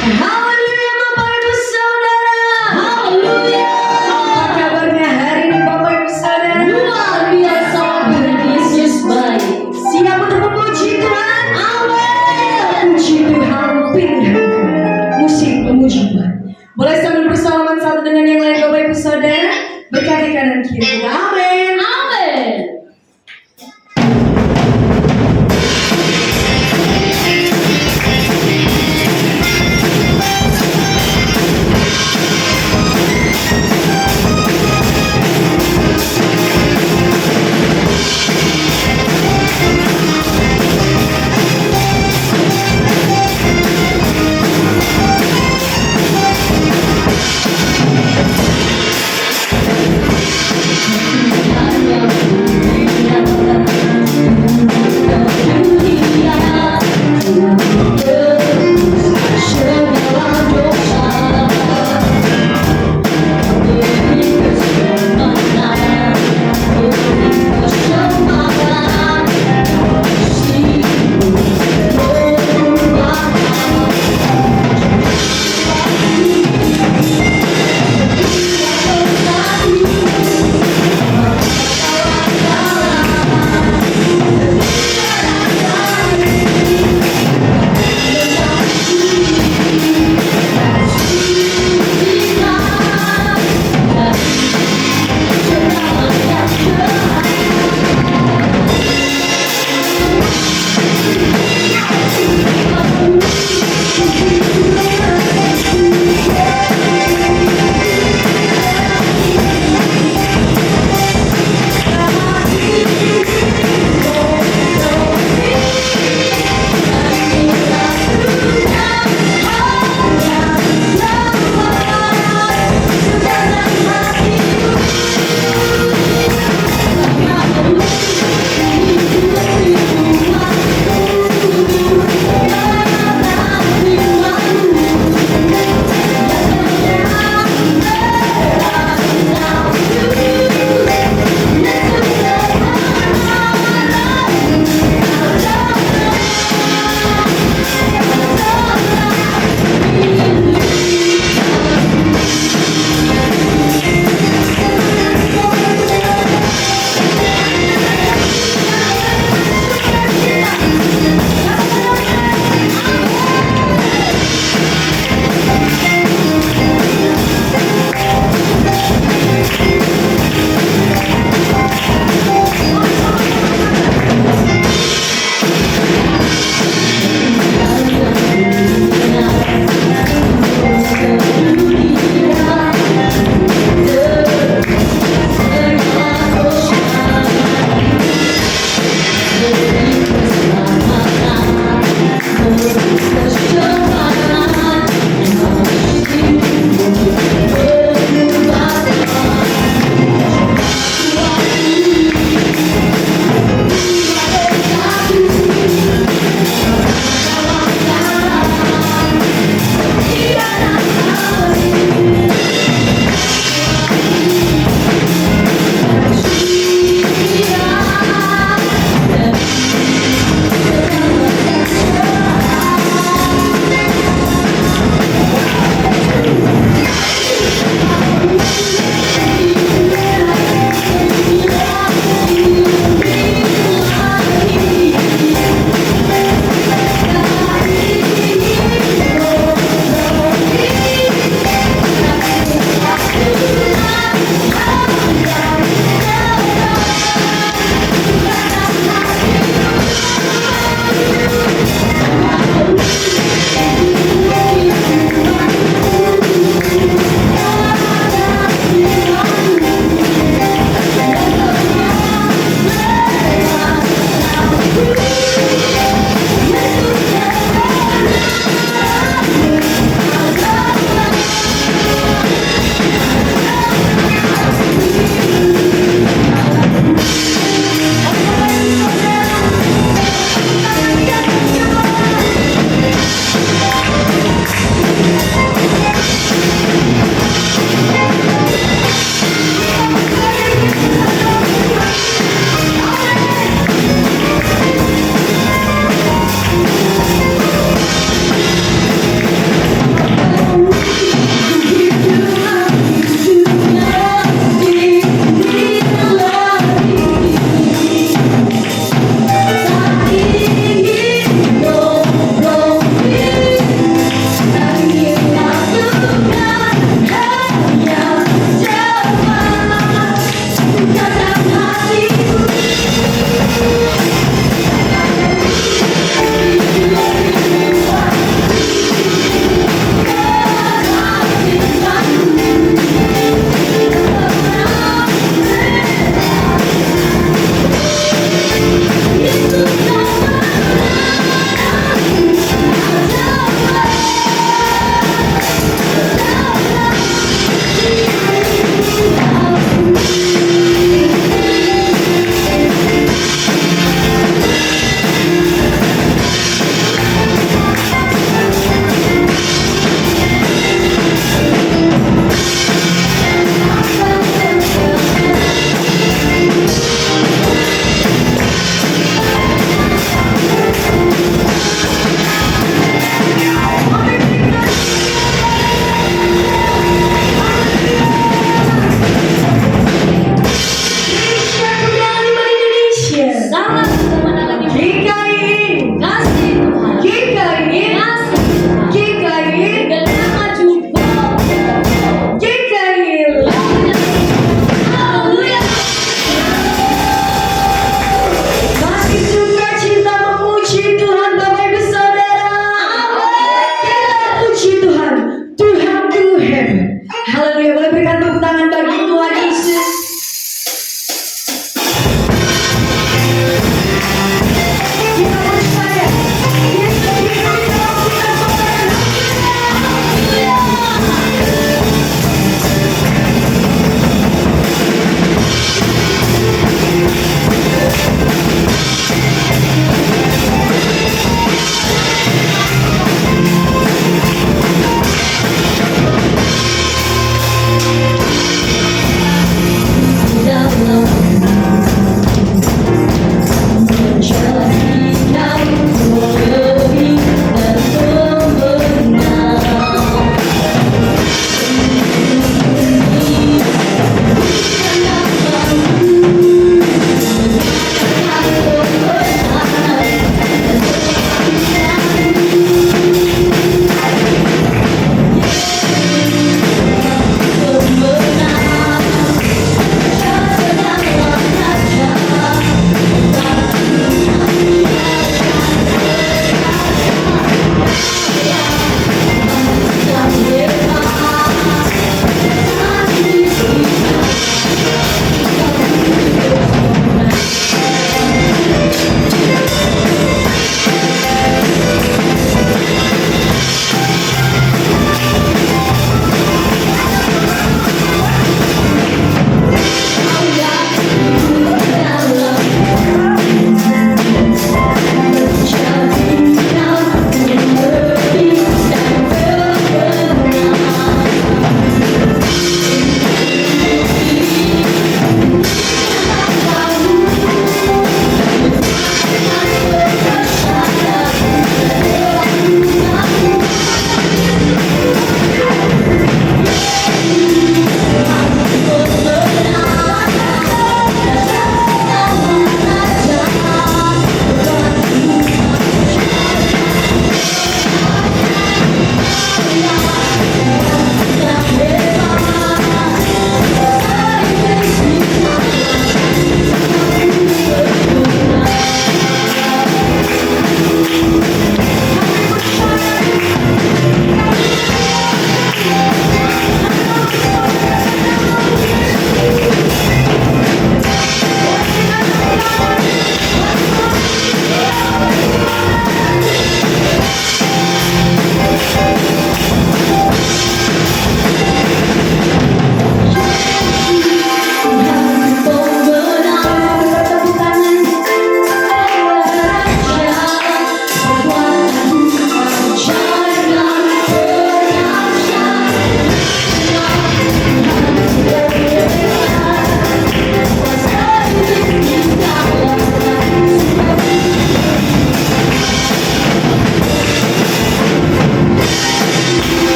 Haleluya Bapak Ibu Saudara. Haleluya. Apa kabarnya hari ini Bapak Ibu Saudara? Luar biasa, Tuhan Yesus baik. Siap untuk memuji Tuhan? Amin. Puji Tuhan, pilihan musik pemujian. Boleh sambil bersalaman satu dengan yang lain Bapak Ibu Saudara? Berkati kanan kiri. Amin. Amin.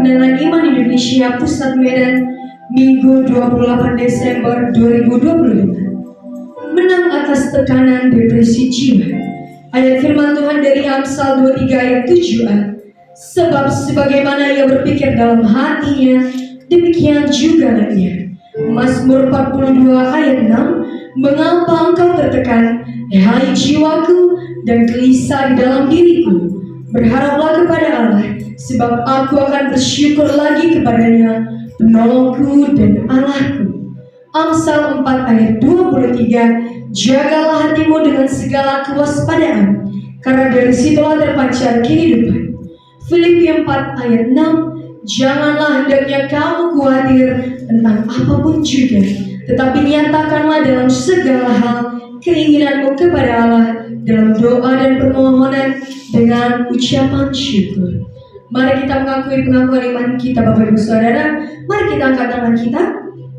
Undangan Iman Indonesia Pusat Medan Minggu 28 Desember 2025. Menang atas tekanan depresi jiwa. Ayat firman Tuhan dari Amsal 23 ayat 7a. Sebab sebagaimana ia berpikir dalam hatinya, demikian juga ia. Mazmur 42 ayat 6. Mengapa engkau tertekan, hai jiwaku, dan gelisah di dalam diriku? Berharaplah kepada Allah, sebab aku akan bersyukur lagi kepadanya, penolongku dan Allahku. Amsal 4 ayat 23. Jagalah hatimu dengan segala kewaspadaan, karena dari situlah terpancar kehidupan. Filipi 4 ayat 6. Janganlah hendaknya kamu khawatir tentang apapun juga, tetapi nyatakanlah dalam segala hal keinginanmu kepada Allah dalam doa dan permohonan dengan ucapan syukur. Mari kita mengakui pengakuan iman kita, Bapak Ibu Saudara. Mari kita angkat tangan kita.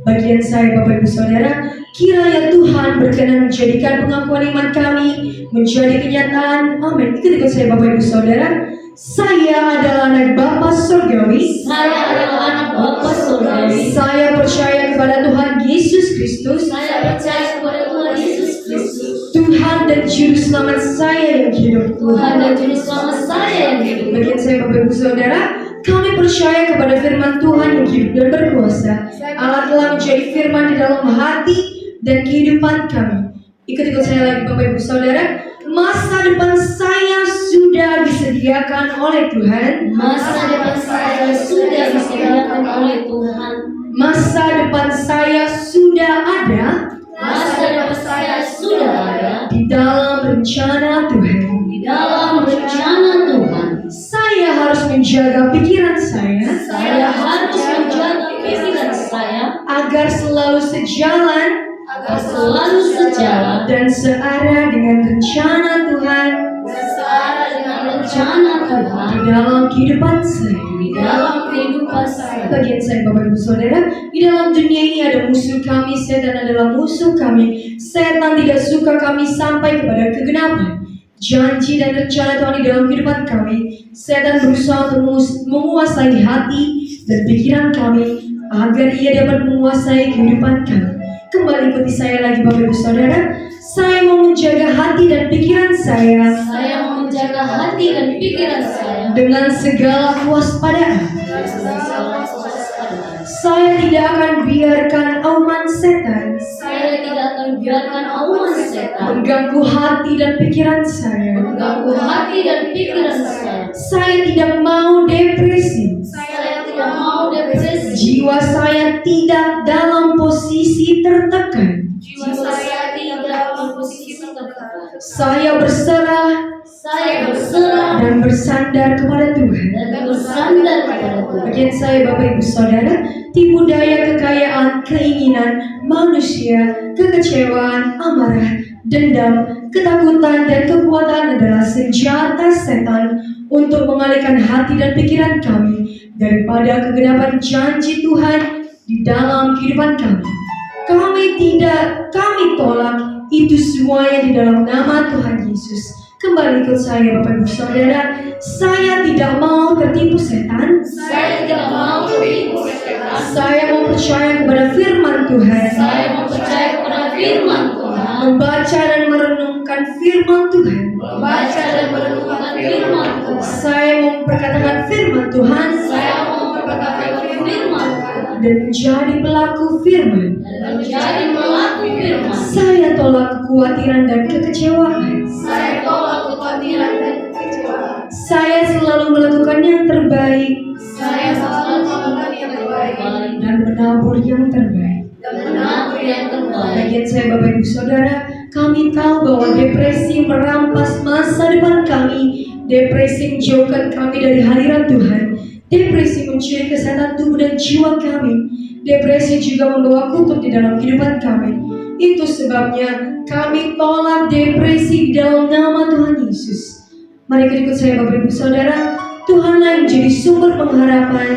Bagian saya, Bapak Ibu Saudara, kiranya Tuhan berkenan menjadikan pengakuan iman kami menjadi kenyataan. Amin. Ikut saya, Bapak Ibu Saudara. Saya adalah anak Bapa Surgawi. Saya adalah anak Bapa Surgawi. Saya percaya kepada Tuhan Yesus Kristus. Saya percaya kepada Tuhan Yesus Kristus, Tuhan dan Juru Selamat saya yang hidup. Tuhan dan Juru Selamat saya yang hidup. Bagian saya, Bapak Ibu Saudara, kami percaya kepada firman Tuhan yang hidup dan berkuasa. Allah telah menjadi firman di dalam hati dan kehidupan kami. Ikut saya lagi, Bapak Ibu Saudara. Masa depan saya sudah disediakan oleh Tuhan. Masa depan saya sudah disediakan oleh Tuhan. Masa depan saya sudah ada. Masa depan saya sudah ada Di dalam rencana Tuhan. di dalam rencana Tuhan. Saya harus menjaga pikiran saya Saya harus menjaga pikiran saya agar selalu sejalan agar selalu sejalan dan searah dengan rencana Tuhan dan searah dengan rencana Tuhan di dalam kehidupan saya. di dalam kehidupan saya. Bagian saya, Bapak Ibu Saudara, di dalam dunia ini ada musuh kami. Setan adalah musuh kami. Setan tidak suka kami sampai kepada kegenapan janji dan rencana Tuhan di dalam kehidupan kami. Setan berusaha untuk menguasai hati dan pikiran kami agar ia dapat menguasai kehidupan kami. Kembali ikuti saya lagi, Bapak Ibu Saudara. Saya mau menjaga hati dan pikiran saya Saya mau menjaga hati dan pikiran saya dengan segala kewaspadaan. dengan segala kewaspadaan. Saya tidak akan biarkan auman setan Saya tidak akan biarkan auman setan mengganggu hati dan pikiran saya. mengganggu hati dan pikiran saya. Saya tidak mau depresi. Saya tidak mau depresi. Jiwa saya tidak dalam posisi tertekan. Jiwa saya tidak dalam posisi tertekan. Saya berserah Saya berserah dan bersandar kepada Tuhan. dan bersandar kepada Tuhan. Bagian saya, Bapak Ibu Saudara, tipu daya kekayaan, keinginan manusia, kekecewaan, amarah, dendam, ketakutan, dan kekuatan adalah senjata setan untuk mengalihkan hati dan pikiran kami daripada kegenapan janji Tuhan di dalam kehidupan kami. Kami tolak itu semuanya di dalam nama Tuhan Yesus. Kembali ikut saya, Bapak Ibu Saudara. Saya tidak mau tertipu setan. Saya tidak mau tertipu setan. Saya mau percaya kepada firman Tuhan. Saya mau percaya kepada firman Tuhan. Membaca dan merenungkan firman Tuhan. Membaca dan merenungkan firman Tuhan. Saya mau memperkatakan firman Tuhan Saya mau memperkatakan firman Tuhan dan menjadi pelaku firman. dan menjadi pelaku firman. Saya tolak kekhawatiran dan kekecewaan. Saya tolak kekhawatiran dan kekecewaan. Saya selalu melakukan yang terbaik Saya selalu melakukan yang terbaik dan menabur yang terbaik. dan menabur yang terbaik. Bagian saya, Bapak Ibu Saudara, kami tahu bahwa depresi merampas masa depan kami. Depresi menjauhkan kami dari hadirat Tuhan. Depresi mencuri kesehatan tubuh dan jiwa kami. Depresi juga membawa kutuk di dalam kehidupan kami. Itu sebabnya kami tolak depresi di dalam nama Tuhan Yesus. Mari ikut saya, Bapak Ibu Saudara. Tuhanlah yang menjadi sumber pengharapan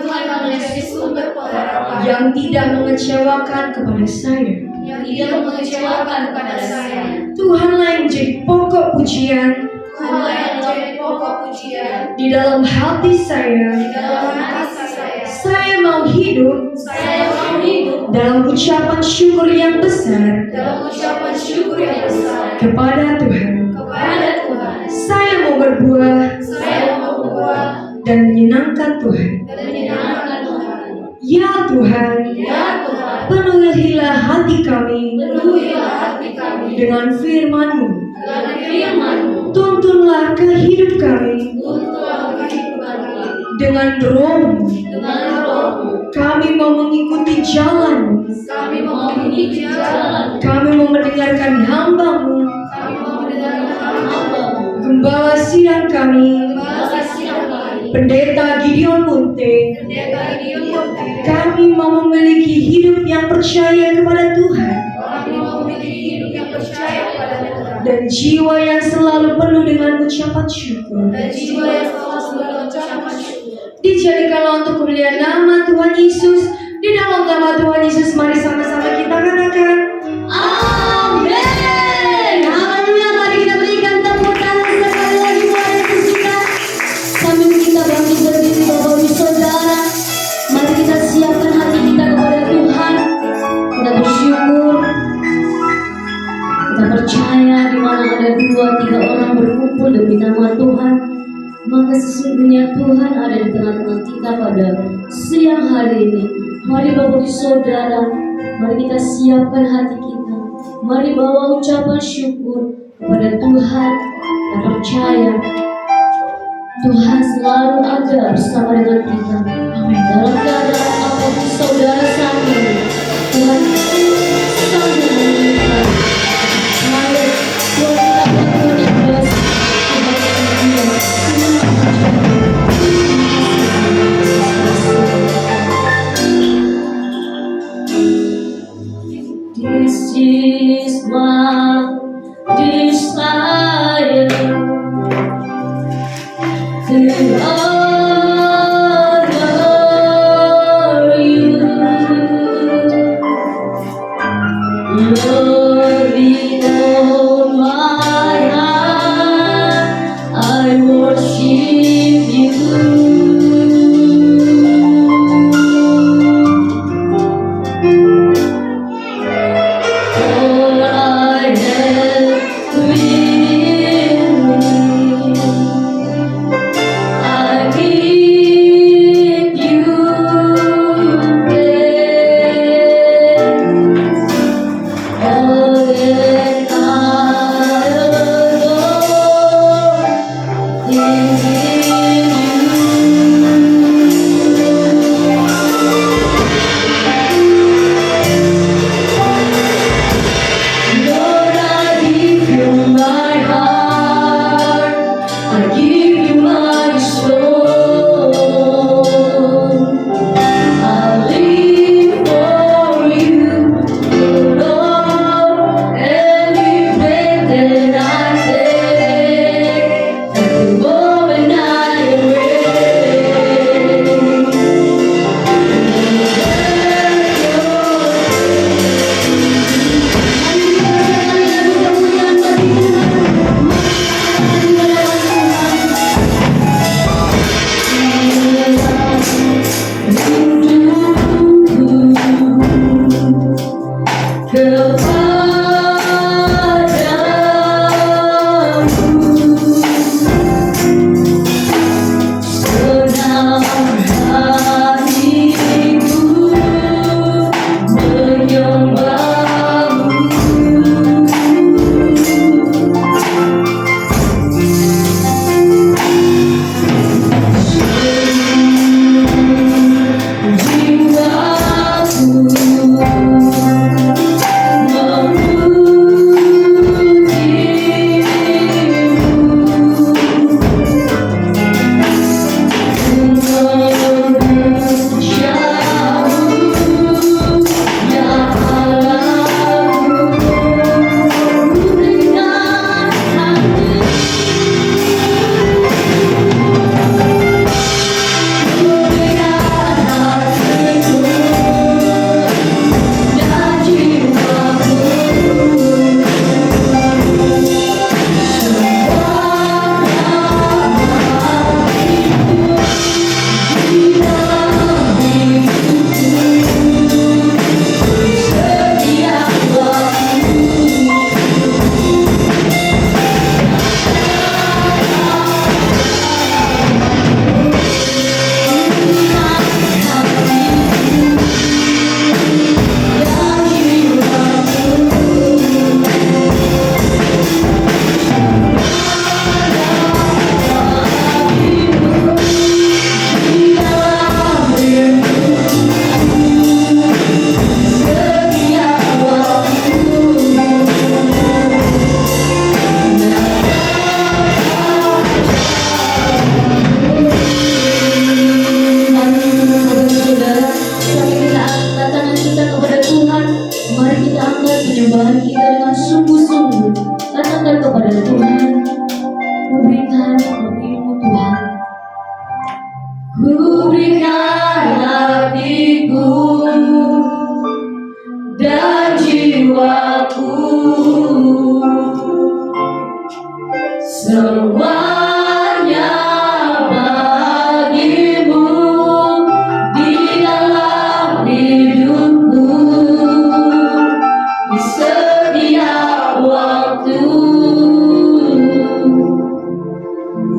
Tuhan menjadi sumber pengharapan yang tidak mengecewakan kepada saya. yang tidak mengecewakan kepada saya. Tuhanlah yang menjadi pokok pujian Tuhanlah yang menjadi pokok pujian di di dalam hati saya, saya mau hidup dalam ucapan syukur yang besar kepada Tuhan. Saya mau berbuah dan menyenangkan Tuhan. Ya Tuhan, penuhilah hati kami dengan firman-Mu. Tuntunlah ke hidup kami dengan Roh-Mu. Kami mau mengikuti jalan-Mu. Kami mau mendengarkan hamba-Mu. Gembala sidang kami, Pendeta Gideon Munte. Kami mau memiliki hidup yang percaya kepada Tuhan dan jiwa yang selalu penuh dengan ucapan syukur. Dijadikanlah untuk kemuliaan nama Tuhan Yesus. Di dalam nama Tuhan Yesus, mari sama-sama kita katakan amin. Haleluya. Mari kita berikan tepuk tangan sekali lagi buat Yesus kita. Sambil kita bangkit berdiri Bapak Ibu Saudara, mari kita siapkan hati kita kepada Tuhan. Kita bersyukur, kita percaya di mana ada 2-3 orang berkumpul demi nama Tuhan, maka sesungguhnya Tuhan ada di tengah-tengah kita pada siang hari ini. Mari Bapak Ibu Saudara, mari kita siapkan hati kita. Mari bawa ucapan syukur kepada Tuhan dan percaya Tuhan selalu ada bersama dengan kita. Amin. Dalam keadaan apapun saudara saat ini, Tuhan sanggup menyembuhkan. Mari Tuhan kita bangun yang biasa. This is my desire to honor you, Lord.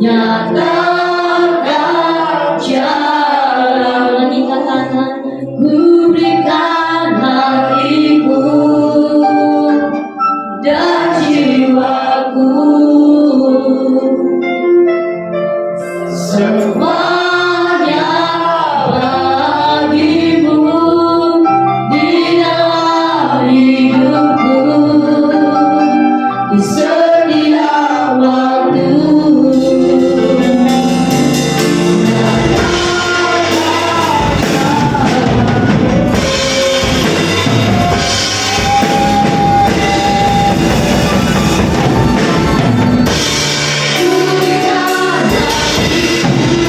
nyatakan jalan. Lagi katakan, ku berikan hatiku dan jiwaku, semuanya bagimu di dalam hidupku, di setiap waktu. Ku berikan hatiku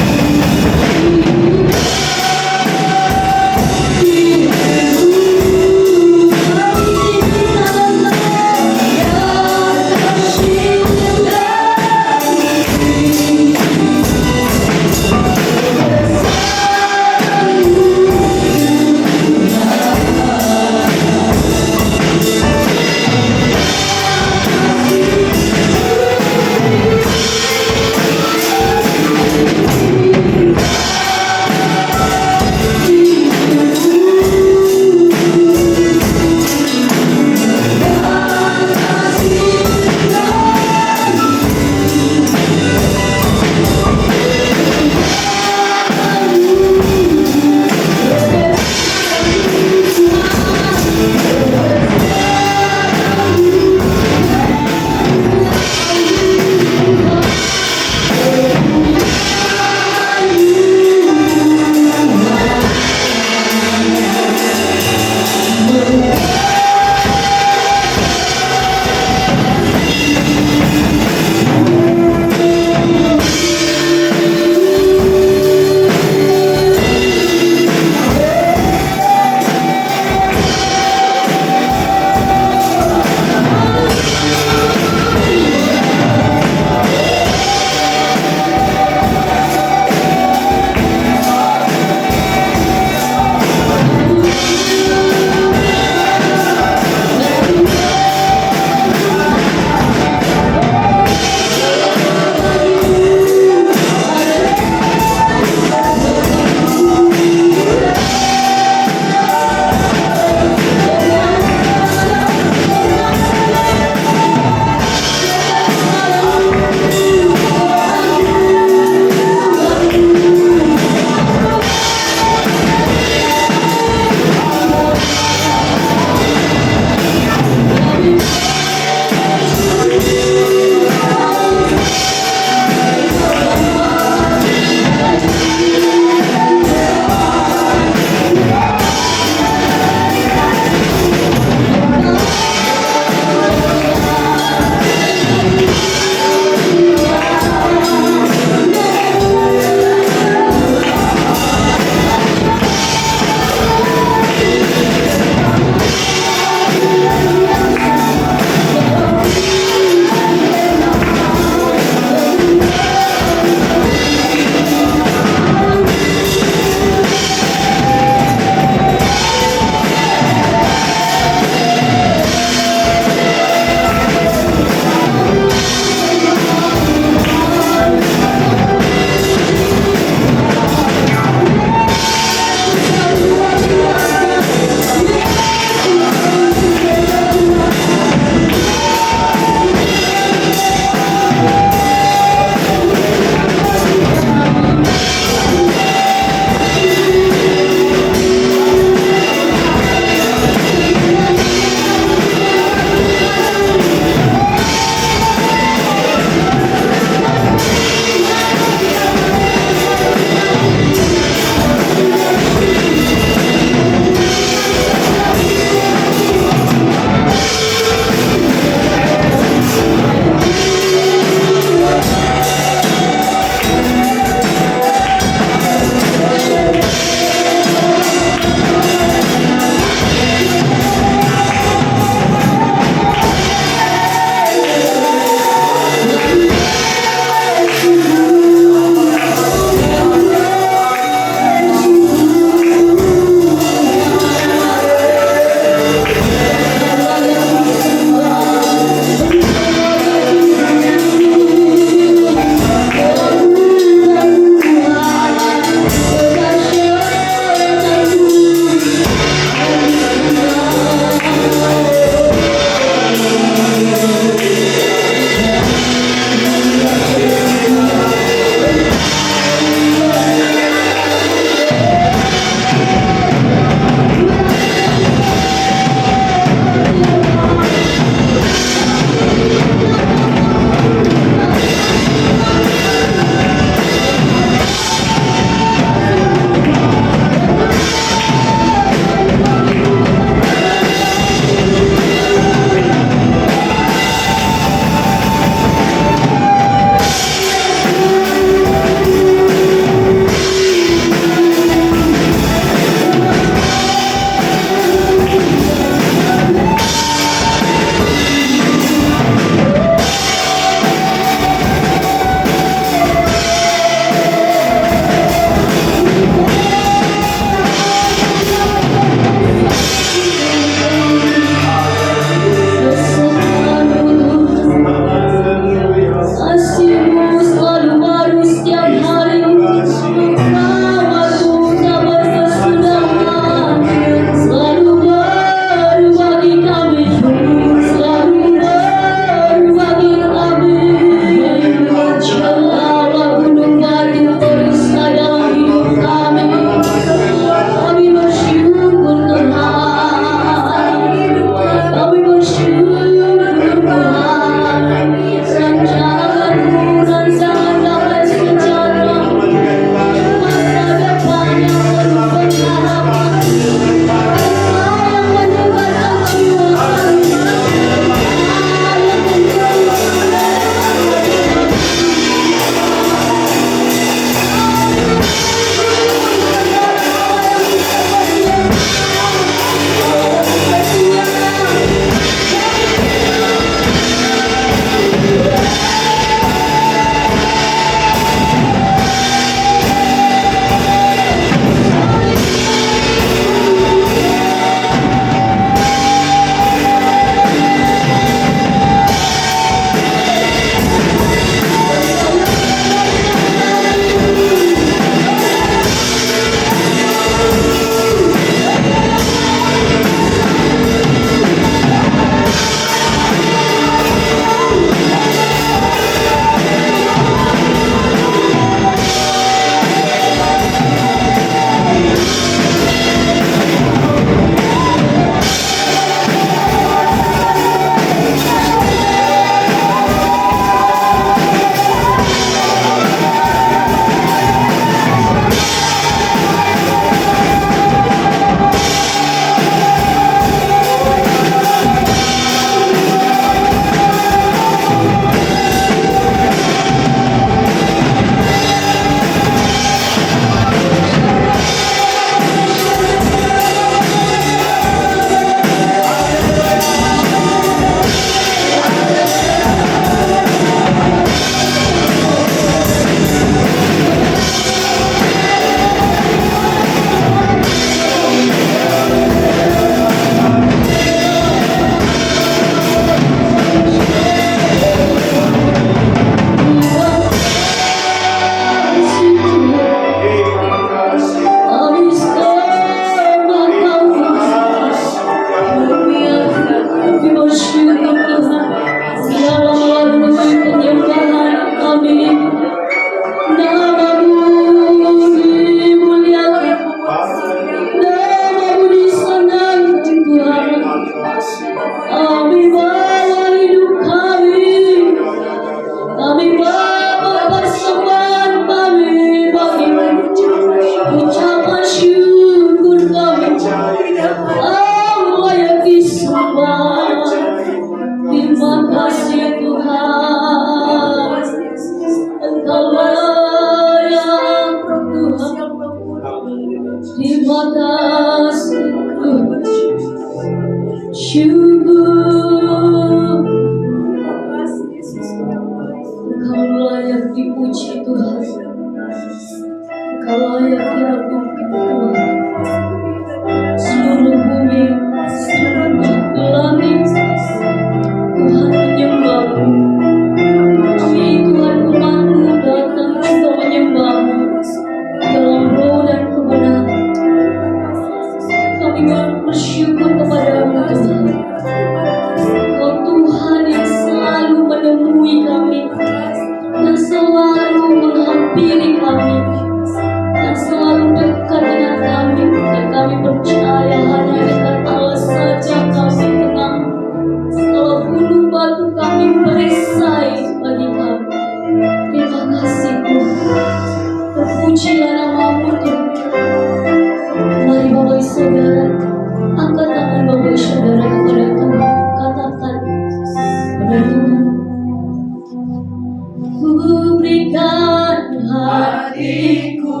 Ku berikan hatiku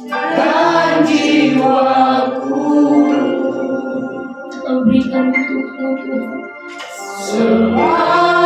dan jiwaku, kau berikan untukmu Tuhan.